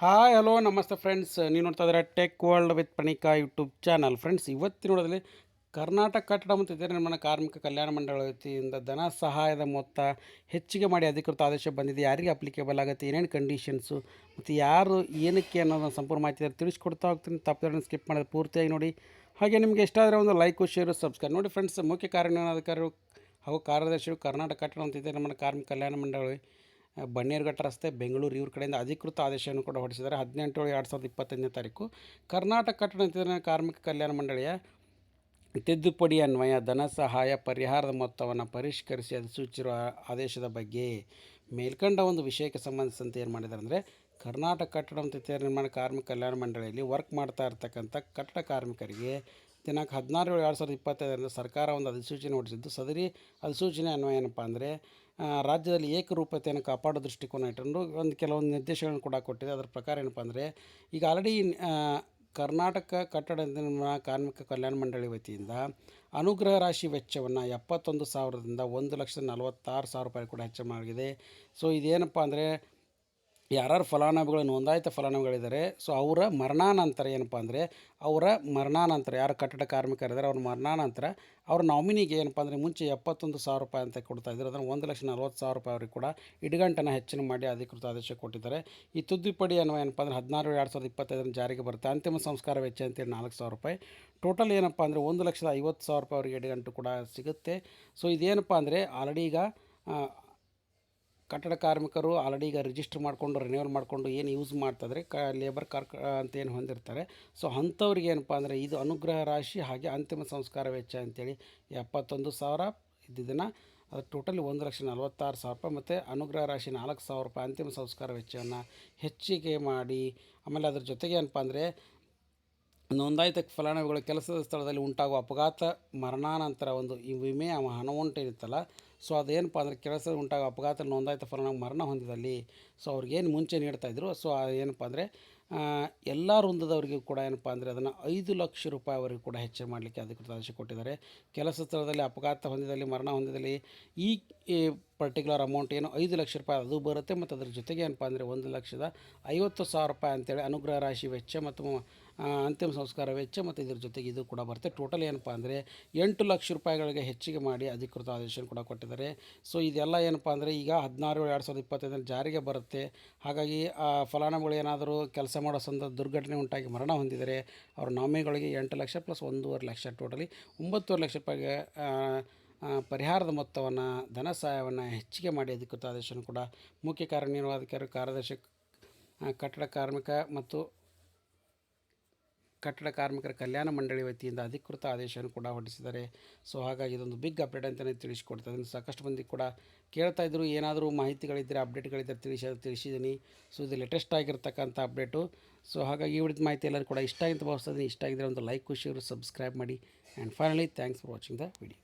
Hi hello ನಮಸ್ತೆ friends, ನೀವು ನೋಡ್ತಾ ಇದ್ದಾರೆ tech world with Pranika YouTube channel. Friends, ಇವತ್ತಿನ ನೋಡೋದಲ್ಲಿ ಕರ್ನಾಟಕ ಕಟ್ಟಡ ಮತ್ತು ಇತರ ನಿರ್ಮಾಣ ಕಾರ್ಮಿಕ ಕಲ್ಯಾಣ ಮಂಡಳಿ ವತಿಯಿಂದ ಧನ ಸಹಾಯದ ಮೊತ್ತ ಹೆಚ್ಚಿಗೆ ಮಾಡಿ ಅಧಿಕೃತ ಆದೇಶ ಬಂದಿದೆ. ಯಾರಿಗೆ ಅಪ್ಲಿಕೇಬಲ್ ಆಗುತ್ತೆ, ಏನೇನು ಕಂಡೀಷನ್ಸು ಮತ್ತು ಯಾರು ಏನಕ್ಕೆ ಅನ್ನೋದನ್ನು ಸಂಪೂರ್ಣ ಮಾಹಿತಿ ತಿಳಿಸ್ಕೊಡ್ತಾ ಹೋಗ್ತೀನಿ. ತಪ್ಪದೇ ಸ್ಕಿಪ್ ಮಾಡೋದು ಪೂರ್ತಿಯಾಗಿ ನೋಡಿ. ಹಾಗೆ ನಿಮಗೆ ಇಷ್ಟ ಆದರೆ ಒಂದು ಲೈಕು ಶೇರು ಸಬ್ಸ್ಕ್ರೈಬ್ ನೋಡಿ. ಫ್ರೆಂಡ್ಸ್, ಮುಖ್ಯ ಕಾರ್ಯನಿರ್ವಹಣಾಧಿಕಾರಿಗಳು ಹಾಗೂ ಕಾರ್ಯದರ್ಶಿಗಳು ಕರ್ನಾಟಕ ಕಟ್ಟಡ ಮತ್ತು ಇತರ ನಿರ್ಮಾಣ ಕಾರ್ಮಿಕ ಕಲ್ಯಾಣ ಮಂಡಳಿ ಬನ್ನೇರುಘಟ್ಟ ರಸ್ತೆ, ಬೆಂಗಳೂರು ಇವ್ರ ಕಡೆಯಿಂದ ಅಧಿಕೃತ ಆದೇಶವನ್ನು ಕೂಡ ಹೊರಡಿಸಿದ್ದಾರೆ. 18/7/2025 ತಾರೀಕು ಕರ್ನಾಟಕ ಕಟ್ಟಡ ಮತ್ತು ಕಾರ್ಮಿಕ ಕಲ್ಯಾಣ ಮಂಡಳಿಯ ತಿದ್ದುಪಡಿ ಅನ್ವಯ ಧನ ಸಹಾಯ ಪರಿಹಾರದ ಮೊತ್ತವನ್ನು ಪರಿಷ್ಕರಿಸಿ ಅಧಿಸೂಚಿಸಿರುವ ಆದೇಶದ ಬಗ್ಗೆ ಮೇಲ್ಕಂಡ ಒಂದು ವಿಷಯಕ್ಕೆ ಸಂಬಂಧಿಸಿದಂತೆ ಏನು ಮಾಡಿದ್ದಾರೆ ಅಂದರೆ, ಕರ್ನಾಟಕ ಕಟ್ಟಡ ಮತ್ತು ಇತರ ನಿರ್ಮಾಣ ಕಾರ್ಮಿಕ ಕಲ್ಯಾಣ ಮಂಡಳಿಯಲ್ಲಿ ವರ್ಕ್ ಮಾಡ್ತಾ ಇರ್ತಕ್ಕಂಥ ಕಟ್ಟಡ ಕಾರ್ಮಿಕರಿಗೆ ದಿನಾಂಕ 16/7/2025 ಸರ್ಕಾರ ಒಂದು ಅಧಿಸೂಚನೆ ಹೊರಡಿಸಿದ್ದು, ಸದರಿ ಅಧಿಸೂಚನೆ ಅನ್ವಯ ಏನಪ್ಪ ಅಂದರೆ ರಾಜ್ಯದಲ್ಲಿ ಏಕರೂಪತೆಯನ್ನು ಕಾಪಾಡೋ ದೃಷ್ಟಿಕೋನ ಇಟ್ಟುಕೊಂಡು ಒಂದು ಕೆಲವೊಂದು ನಿರ್ದೇಶನಗಳನ್ನು ಕೂಡ ಕೊಟ್ಟಿದೆ. ಅದರ ಪ್ರಕಾರ ಏನಪ್ಪ ಅಂದರೆ, ಈಗ ಆಲ್ರೆಡಿ ಕರ್ನಾಟಕ ಕಟ್ಟಡ ನಿರ್ಮಾಣ ಕಾರ್ಮಿಕ ಕಲ್ಯಾಣ ಮಂಡಳಿ ವತಿಯಿಂದ ಅನುಗ್ರಹ ರಾಶಿ ವೆಚ್ಚವನ್ನು 71,000ದಿಂದ 1,46,000 ರೂಪಾಯಿ ಕೂಡ ಹೆಚ್ಚು ಮಾಡಿದೆ. ಸೊ ಇದೇನಪ್ಪ ಅಂದರೆ, ಯಾರು ಫಲಾನುಭವಿಗಳು ನೋಂದಾಯಿತ ಫಲಾನುಭವಿಗಳಿದ್ದಾರೆ, ಸೊ ಅವರ ಮರಣಾನಂತರ ಏನಪ್ಪ ಅಂದರೆ, ಅವರ ಮರಣಾನಂತರ ಯಾರು ಕಟ್ಟಡ ಕಾರ್ಮಿಕರಿದ್ದಾರೆ ಅವ್ರ ಮರಣಾನಂತರ ಅವ್ರ ನಾಮಿನಿಗೆ ಏನಪ್ಪ ಅಂದರೆ ಮುಂಚೆ 71,000 ರೂಪಾಯಿ ಅಂತ ಕೊಡ್ತಾಯಿದ್ರು, ಅದನ್ನು 1,40,000 ರೂಪಾಯಿ ಅವ್ರಿಗೆ ಕೂಡ ಇಡಗಂಟನ್ನು ಹೆಚ್ಚಿನ ಮಾಡಿ ಅಧಿಕೃತ ಆದೇಶ ಕೊಟ್ಟಿದ್ದಾರೆ. ಈ ತಿದ್ದುಪಡಿ ಅನ್ನೋ ಏನಪ್ಪ ಅಂದರೆ 16/2/2025 ಜಾರಿಗೆ ಬರುತ್ತೆ. ಅಂತಿಮ ಸಂಸ್ಕಾರ ವೆಚ್ಚ ಅಂತೇಳಿ 4,000 ರೂಪಾಯಿ. ಟೋಟಲ್ ಏನಪ್ಪ ಅಂದರೆ 1,50,000 ರೂಪಾಯಿ ಅವರಿಗೆ ಇಡಗಂಟು ಕೂಡ ಸಿಗುತ್ತೆ. ಸೊ ಇದೇನಪ್ಪ ಅಂದರೆ ಆಲ್ರೆಡಿ ಈಗ ಕಟ್ಟಡ ಕಾರ್ಮಿಕರು ಆಲ್ರೆಡಿ ಈಗ ರಿಜಿಸ್ಟರ್ ಮಾಡಿಕೊಂಡು ರಿನ್ಯೂವಲ್ ಮಾಡಿಕೊಂಡು ಏನು ಯೂಸ್ ಮಾಡ್ತಾಯಿದ್ರೆ ಲೇಬರ್ ಅಂತ ಏನು ಹೊಂದಿರ್ತಾರೆ. ಸೊ ಅಂಥವ್ರಿಗೆ ಏನಪ್ಪ ಅಂದರೆ ಇದು ಅನುಗ್ರಹ ರಾಶಿ ಹಾಗೆ ಅಂತಿಮ ಸಂಸ್ಕಾರ ವೆಚ್ಚ ಅಂತೇಳಿ 71,000 ಇದ್ದಿದ್ದನ್ನು ಅದು ಟೋಟಲಿ 1,46,000 ರೂಪಾಯಿ ಮತ್ತು ಅನುಗ್ರಹ ರಾಶಿ 4,000 ರೂಪಾಯಿ ಅಂತಿಮ ಸಂಸ್ಕಾರ ವೆಚ್ಚವನ್ನು ಹೆಚ್ಚಿಗೆ ಮಾಡಿ, ಆಮೇಲೆ ಅದ್ರ ಜೊತೆಗೆ ಏನಪ್ಪ ಅಂದರೆ ನೋಂದಾಯಿತ ಫಲಾನುಭವಿಗಳ ಕೆಲಸದ ಸ್ಥಳದಲ್ಲಿ ಉಂಟಾಗುವ ಅಪಘಾತ ಮರಣಾನಂತರ ಒಂದು ಈ ವಿಮೆ ಹಣವುಂಟು ಇರುತ್ತಲ್ಲ, ಸೊ ಅದೇನಪ್ಪ ಅಂದರೆ ಕೆಲಸದ ಉಂಟಾಗುವ ಅಪಘಾತ ನೋಂದಾಯಿತ ಫಲಾನುಭವಿ ಮರಣ ಹೊಂದಿದಲ್ಲಿ ಸೊ ಅವ್ರಿಗೇನು ಮುಂಚೆ ನೀಡ್ತಾಯಿದ್ರು, ಸೊ ಏನಪ್ಪ ಅಂದರೆ ಎಲ್ಲ ವೃಂದದವರಿಗೂ ಕೂಡ ಏನಪ್ಪ ಅಂದರೆ ಅದನ್ನು 5,00,000 ರೂಪಾಯಿ ಅವರಿಗೂ ಕೂಡ ಹೆಚ್ಚು ಮಾಡಲಿಕ್ಕೆ ಅಧಿಕೃತ ಆದೇಶ ಕೊಟ್ಟಿದ್ದಾರೆ. ಕೆಲಸ ಸ್ಥಳದಲ್ಲಿ ಅಪಘಾತ ಹೊಂದಿದಲ್ಲಿ ಮರಣ ಹೊಂದಿದಲ್ಲಿ ಈ ಪರ್ಟಿಕ್ಯುಲರ್ ಅಮೌಂಟ್ ಏನು 5,00,000 ರೂಪಾಯಿ ಅದು ಬರುತ್ತೆ. ಮತ್ತು ಅದ್ರ ಜೊತೆಗೆ ಏನಪ್ಪ ಅಂದರೆ 1,50,000 ರೂಪಾಯಿ ಅಂತೇಳಿ ಅನುಗ್ರಹ ರಾಶಿ ವೆಚ್ಚ ಮತ್ತು ಅಂತಿಮ ಸಂಸ್ಕಾರ ವೆಚ್ಚ ಮತ್ತು ಇದ್ರ ಜೊತೆಗೆ ಇದು ಕೂಡ ಬರುತ್ತೆ. ಟೋಟಲ್ ಏನಪ್ಪ ಅಂದರೆ 8,00,000 ರೂಪಾಯಿಗಳಿಗೆ ಹೆಚ್ಚಿಗೆ ಮಾಡಿ ಅಧಿಕೃತ ಆದೇಶ ಕೂಡ ಕೊಟ್ಟಿದ್ದಾರೆ. ಸೊ ಇದೆಲ್ಲ ಏನಪ್ಪ ಅಂದರೆ ಈಗ 16/2/2025 ಜಾರಿಗೆ ಬರುತ್ತೆ. ಹಾಗಾಗಿ ಫಲಾನುಭವಿಗಳು ಏನಾದರೂ ಕೆಲಸ ಮಾಡೋ ದುರ್ಘಟನೆ ಉಂಟಾಗಿ ಮರಣ ಹೊಂದಿದರೆ ಅವ್ರ ನಾಮಿನಿಗಳಿಗೆ 8 ಲಕ್ಷ ಪ್ಲಸ್ 1.5 ಲಕ್ಷ ಟೋಟಲಿ 9.5 ಲಕ್ಷ ರೂಪಾಯಿಗೆ ಪರಿಹಾರದ ಮೊತ್ತವನ್ನು ಧನ ಸಹಾಯವನ್ನು ಹೆಚ್ಚಿಗೆ ಮಾಡಿ ಅಧಿಕೃತ ಆದೇಶವನ್ನು ಕೂಡ ಮುಖ್ಯ ಕಾರ್ಯನಿರ್ವಾಹಕಾರಿ ಕಾರ್ಯದರ್ಶಿ ಕಟ್ಟಡ ಕಾರ್ಮಿಕ ಮತ್ತು ಕಟ್ಟಡ ಕಾರ್ಮಿಕರ ಕಲ್ಯಾಣ ಮಂಡಳಿ ವತಿಯಿಂದ ಅಧಿಕೃತ ಆದೇಶವನ್ನು ಕೂಡ ಹೊರಡಿಸಿದ್ದಾರೆ. ಸೊ ಹಾಗಾಗಿ ಇದೊಂದು ಬಿಗ್ ಅಪ್ಡೇಟ್ ಅಂತಲೇ ತಿಳಿಸ್ಕೊಡ್ತಾ ಇದ್ದೀನಿ. ಸಾಕಷ್ಟು ಮಂದಿ ಕೂಡ ಕೇಳ್ತಾಯಿದ್ರು, ಏನಾದರೂ ಮಾಹಿತಿಗಳಿದ್ದರೆ ಅಪ್ಡೇಟ್ಗಳಿದ್ದರೆ ತಿಳಿಸಿದ್ದೀನಿ. ಸೊ ಇದು ಲೇಟೆಸ್ಟ್ ಆಗಿರ್ತಕ್ಕಂಥ ಅಪ್ಡೇಟು. ಸೊ ಹಾಗಾಗಿ ಈ ವಿಡಿಯೋದ ಮಾಹಿತಿ ಎಲ್ಲರೂ ಕೂಡ ಇಷ್ಟ ಆಗಿಂತ ಭಾವಿಸ್ತಾ ಇದ್ದೀನಿ. ಇಷ್ಟ ಆಗಿದ್ದರೆ ಒಂದು ಲೈಕ್, ಶೇರ್, ಸಬ್ಸ್ಕ್ರೈಬ್ ಮಾಡಿ. And finally thanks for watching the video.